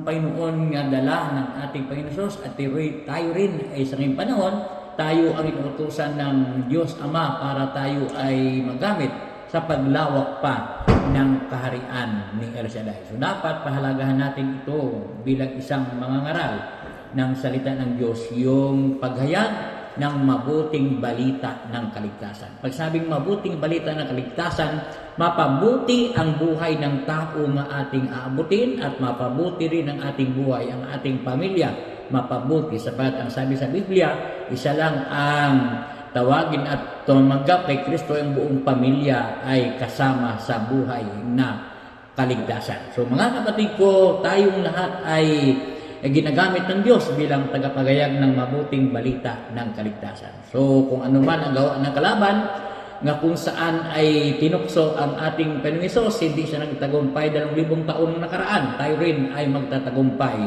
Panginoon nga dala ng ating Panginoon Sos at tayo rin ay sa ngayong panahon, tayo ang inuutusan ng Diyos Ama para tayo ay magamit sa paglawak pa ng kaharian ni El Shaddai. So dapat pahalagahan natin ito bilang isang mangangaral ng salita ng Diyos, yung paghayag ng mabuting balita ng kaligtasan. Pag sabing mabuting balita ng kaligtasan, mapabuti ang buhay ng tao na ating aabutin at mapabuti rin ang ating buhay, ang ating pamilya. Mapabuti sapat ang sabi sa Biblia, isa lang ang tawagin at tumanggap kay Kristo, ang buong pamilya ay kasama sa buhay na kaligtasan. So mga kapatid ko, tayong lahat ay ginagamit ng Diyos bilang tagapagayag ng mabuting balita ng kaligtasan. So kung ano man ang gawa ng kalaban, nga kung saan ay tinukso ang ating Panginoong Hesus, hindi siya nagtagumpay 2,000 taon nakaraan, tayo rin ay magtatagumpay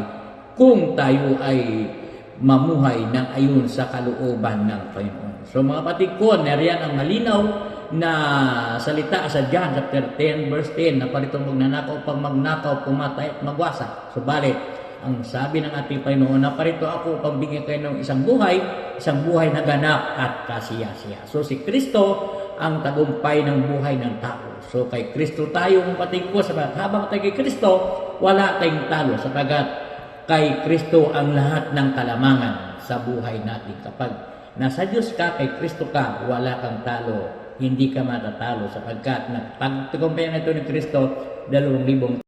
kung tayo ay mamuhay ng ayon sa kalooban ng Panginoon. So mga kapatid ko, nariyan ang malinaw na salita sa John chapter 10 verse 10 na parito magnanakaw, pag magnakaw, pumatay at magwasak. Subalit, ang sabi ng ating Panginoon na parito ako pagbigyan kayo ng isang buhay na ganap at kasiyasiya. So si Kristo ang tagumpay ng buhay ng tao. So kay Kristo tayo, kapatid ko, sabagat habang tayo kay Kristo, wala tayong talo sabagat kay Kristo ang lahat ng kalamangan sa buhay natin. Kapag nasa Diyos ka, kay Kristo ka, wala kang talo. Hindi ka matatalo sapagkat pagtagumpayan ito ni Kristo 2,000